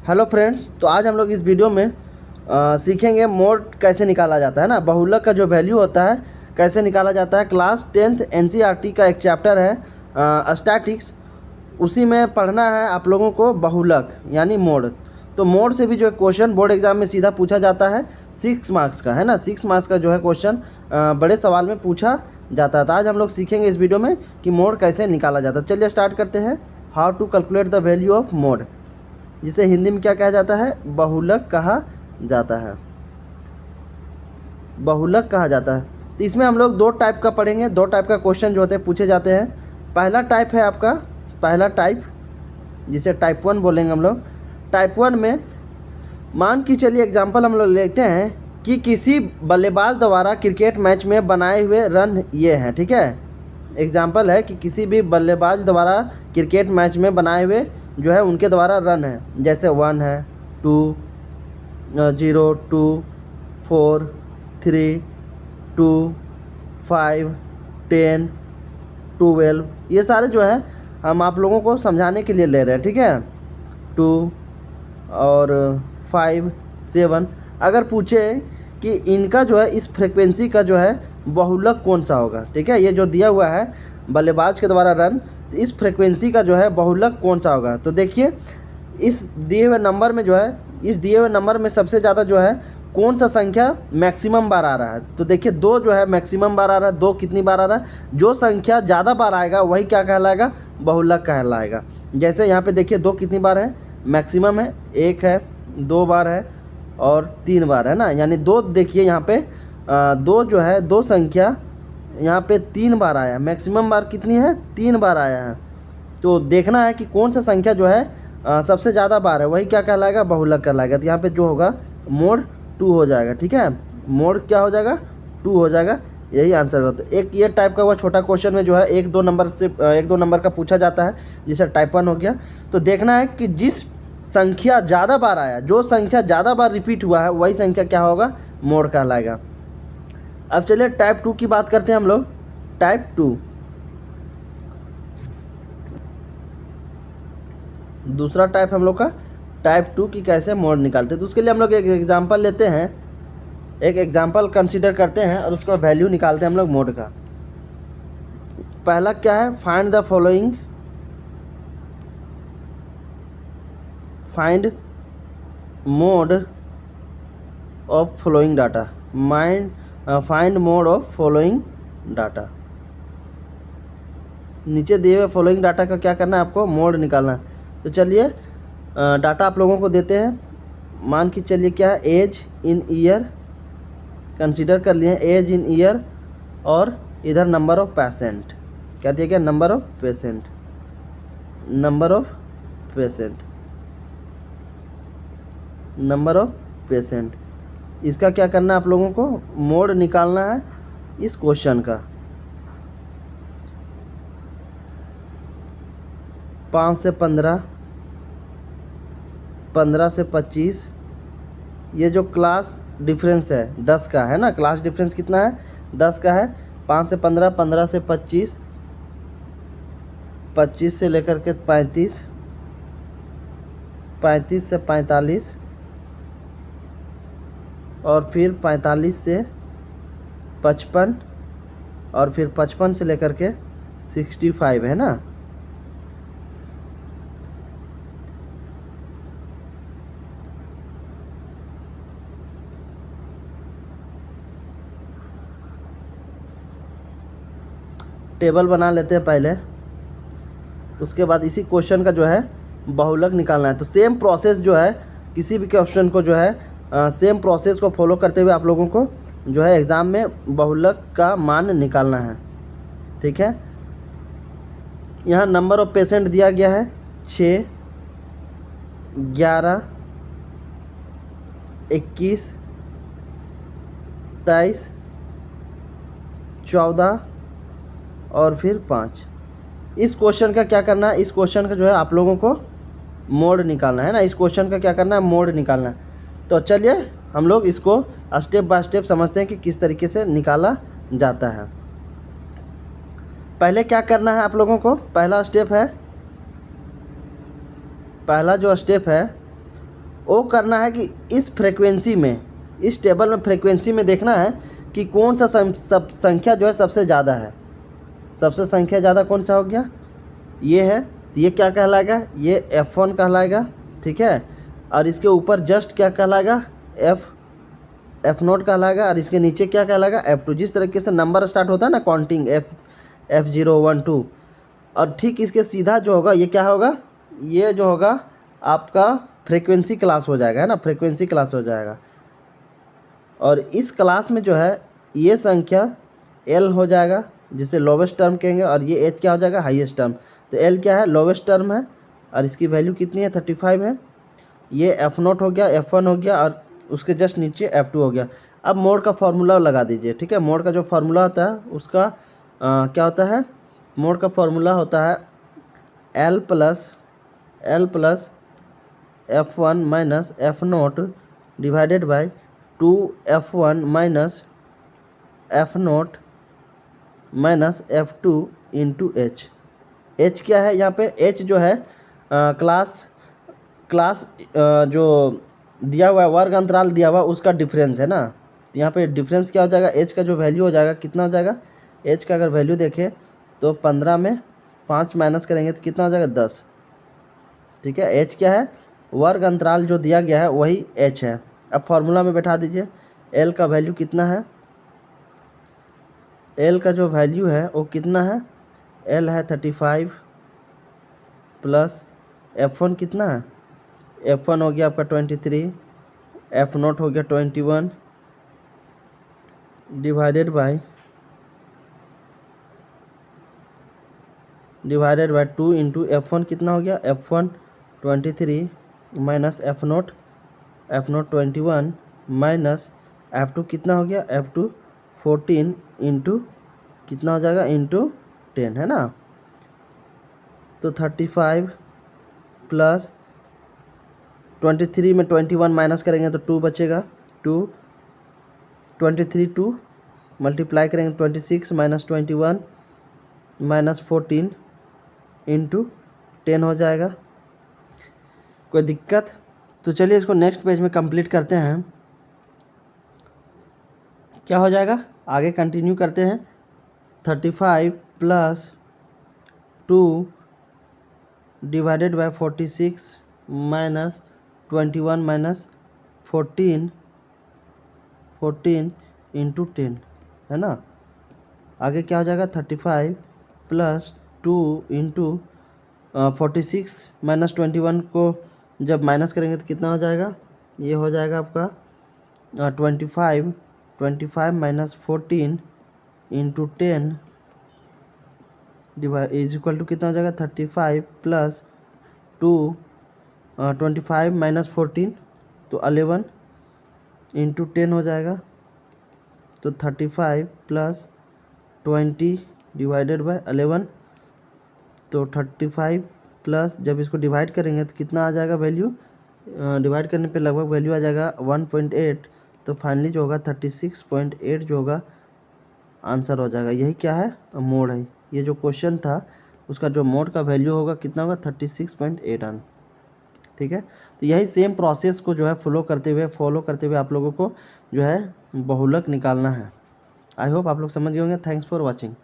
Hello friends, तो आज हम लोग इस वीडियो में सीखेंगे मोड कैसे निकाला जाता है ना। बहुलक का जो वैल्यू होता है कैसे निकाला जाता है। क्लास 10th एनसीईआरटी का एक चैप्टर है स्टैटिक्स, उसी में पढ़ना है आप लोगों को बहुलक यानी मोड। तो मोड से भी जो है क्वेश्चन बोर्ड एग्जाम में सीधा पूछा जाता है 6 मार्क्स का, है ना। 6 मार्क्स का जो है क्वेश्चन बड़े सवाल में पूछा जाता है। तो आज हम लोग सीखेंगे इस वीडियो में कि मोड कैसे निकाला जाता है। चलिए स्टार्ट करते हैं। How to calculate the value of mode, जिसे हिंदी में क्या कहा जाता है, बहुलक कहा जाता है। बहुलक कहा जाता है। तो इसमें हम लोग दो टाइप का पढ़ेंगे, दो टाइप का क्वेश्चन जो होते हैं पूछे जाते हैं। पहला टाइप है आपका, पहला टाइप जिसे टाइप 1 बोलेंगे हम लोग। टाइप 1 में मान की चलिए एग्जांपल हम लोग लेते हैं कि किसी बल्लेबाज द्वारा क्रिकेट मैच में बनाए हुए रन ये हैं, ठीक है। एग्जांपल है कि किसी भी बल्लेबाज द्वारा क्रिकेट मैच में बनाए हुए जो है उनके द्वारा रन है, जैसे 1 है, 2, 0, 2, 4, 3, 2, 5, 10, 12, ये सारे जो है हम आप लोगों को समझाने के लिए ले रहे हैं, ठीक है। 2 और 5, 7। अगर पूछे कि इनका जो है इस फ्रीक्वेंसी का जो है बहुलक कौन सा होगा, ठीक है। ये जो दिया हुआ है बल्लेबाज के द्वारा रन, तो इस फ्रीक्वेंसी का जो है बहुलक कौन सा होगा। तो देखिए इस दिए हुए नंबर में जो है, इस दिए हुए नंबर में सबसे ज़्यादा जो है कौन सा संख्या मैक्सिमम बार आ रहा है। तो देखिए 2 जो है मैक्सिमम बार आ रहा है। 2 कितनी बार आ रहा है, जो संख्या ज़्यादा बार आएगा वही क्या कहलाएगा, बहुलक कहलाएगा। जैसे यहाँ पे देखिए 2 कितनी बार है, मैक्सिमम है, 1 है, 2 बार है और 3 बार है ना। यानी 2 देखिए यहाँ पे 2 जो है 2 संख्या यहाँ पे 3 बार आया है। मैक्सिमम बार कितनी है, 3 बार आया है। तो देखना है कि कौन सा संख्या जो है सबसे ज़्यादा बार है, वही क्या कहलाएगा, बहुलक कहलाएगा। तो यहाँ पे जो होगा मोड 2 हो जाएगा, ठीक है। मोड क्या हो जाएगा, 2 हो जाएगा, यही आंसर होता है। एक ये टाइप का हुआ छोटा क्वेश्चन में जो है 1-2 नंबर से 1-2 नंबर का पूछा जाता है, जिसे टाइप 1 हो गया। तो देखना है कि जिस संख्या ज़्यादा बार आया, जो संख्या ज़्यादा बार रिपीट हुआ है वही संख्या क्या होगा, मोड कहलाएगा। अब चलिए टाइप 2 की बात करते हैं हम लोग। टाइप 2 दूसरा टाइप हम लोग का, टाइप 2 की कैसे मोड निकालते हैं। तो उसके लिए हम लोग एक एग्जांपल लेते हैं, एक एग्जांपल कंसीडर करते हैं और उसका वैल्यू निकालते हैं हम लोग मोड का। पहला क्या है, find the following, find mode of following data, find mode of following data. नीचे दिए हुए फॉलोइंग डाटा का क्या करना है, आपको मोड निकालना है। तो चलिए डाटा आप लोगों को देते हैं। मान के चलिए क्या है, एज इन ईयर कंसीडर कर लिए, एज इन ईयर, और इधर नंबर ऑफ पेशेंट, क्या दिया गया, number of patient, number of patient, number of patient. इसका क्या करना है आप लोगों को, मोड निकालना है इस क्वेश्चन का। 5 से 15, 15 से 25, ये जो क्लास डिफरेंस है 10 का है ना। क्लास डिफरेंस कितना है, 10 का है। 5 से 15, 15 से 25, 25 से लेकर के 35, 35 से 45, और फिर 45 से 55, और फिर 55 से लेकर के 65, है ना। टेबल बना लेते हैं पहले, उसके बाद इसी क्वेश्चन का जो है बहुलक निकालना है। तो सेम प्रोसेस जो है, किसी भी क्वेश्चन को जो है सेम प्रोसेस को फॉलो करते हुए आप लोगों को जो है एग्ज़ाम में बहुलक का मान निकालना है, ठीक है। यहाँ नंबर ऑफ पेशेंट दिया गया है 6, 11, 21, 23, 14 और फिर 5। इस क्वेश्चन का क्या करना है, इस क्वेश्चन का जो है आप लोगों को मोड निकालना है ना। इस क्वेश्चन का क्या करना है, मोड निकालना है। तो चलिए हम लोग इसको स्टेप बाय स्टेप समझते हैं कि किस तरीके से निकाला जाता है। पहले क्या करना है आप लोगों को, पहला स्टेप है, पहला जो स्टेप है वो करना है कि इस फ्रेक्वेंसी में, इस टेबल में फ्रेक्वेंसी में देखना है कि कौन सा संख्या जो है सबसे ज़्यादा है। सबसे संख्या ज़्यादा कौन सा हो गया, ये है, तो ये क्या कहलाएगा, ये F1 कहलाएगा, ठीक है। और इसके ऊपर जस्ट क्या कहलाएगा, F0 कहलाएगा, और इसके नीचे क्या कहलाएगा, F2। जिस तरीके से नंबर स्टार्ट होता है ना, काउंटिंग F0 1 2, और ठीक इसके सीधा जो होगा ये क्या होगा, ये जो होगा आपका फ्रीक्वेंसी क्लास हो जाएगा, है ना, फ्रीक्वेंसी क्लास हो जाएगा। और इस क्लास में जो है ये संख्या L हो जाएगा, जिसे लोवेस्ट टर्म कहेंगे, और ये H क्या हो जाएगा, हाईएस्ट टर्म। तो L क्या है, लोवेस्ट टर्म है, और इसकी वैल्यू कितनी है, 35 है। ये F0 हो गया, F1 हो गया, और उसके जस्ट नीचे F2 हो गया। अब मोड का फार्मूला लगा दीजिए, ठीक है। मोड का जो फार्मूला होता है उसका क्या होता है, मोड का फार्मूला होता है L plus F1 minus F0 divided by 2F1 minus F0 minus F2 into H। H क्या है यहाँ पे, H जो है क्लास जो दिया हुआ है, वर्ग अंतराल दिया हुआ उसका डिफरेंस है ना। तो यहाँ पे डिफरेंस क्या हो जाएगा, H का जो वैल्यू हो जाएगा, कितना हो जाएगा, H का अगर वैल्यू देखें तो 15 में 5 माइनस करेंगे तो कितना हो जाएगा, 10, ठीक है। H क्या है, वर्ग अंतराल जो दिया गया है वही H है। अब फार्मूला में बैठा दीजिए, L का वैल्यू कितना है, L का जो वैल्यू है वो कितना है, L है 35 प्लस F1 कितना है, F1 हो गया आपका 23, F0 हो गया 21 डिवाइडेड बाय 2 इंटू F1 कितना हो गया, F1 23 minus F0 21 minus F2 कितना हो गया, F2 14 इंटू कितना हो जाएगा, इंटू 10, है ना। तो 35 प्लस 23 में 21 माइनस करेंगे तो 2 बचेगा, 2 मल्टीप्लाई करेंगे 26 माइनस 21 माइनस 14 इंटू 10 हो जाएगा। कोई दिक्कत, तो चलिए इसको नेक्स्ट पेज में कंप्लीट करते हैं। क्या हो जाएगा, आगे कंटिन्यू करते हैं। 35 plus 2 divided by 46 minus 21 minus 14 into 10, है ना। आगे क्या हो जाएगा, 35 प्लस 2 इंटू 46 माइनस 21 को जब माइनस करेंगे तो कितना हो जाएगा, ये हो जाएगा आपका 25 minus 14 into 10 divide is equal to कितना हो जाएगा, 35 प्लस 2 25 माइनस 14 तो 11 इंटू 10 हो जाएगा। तो 35 प्लस 20 डिवाइडेड बाय 11, तो 35 प्लस जब इसको डिवाइड करेंगे तो कितना आ जाएगा वैल्यू, डिवाइड करने पे लगभग वैल्यू आ जाएगा 1.8। तो फाइनली जो होगा 36.8 जो होगा आंसर हो जाएगा। यही क्या है, मोड है। ये जो क्वेश्चन था उसका जो मोड का वैल्यू होगा कितना होगा, 36.8। ठीक है। तो यही सेम प्रोसेस को जो है फॉलो करते हुए आप लोगों को जो है बहुलक निकालना है। आई होप आप लोग समझ गए होंगे। Thanks for watching.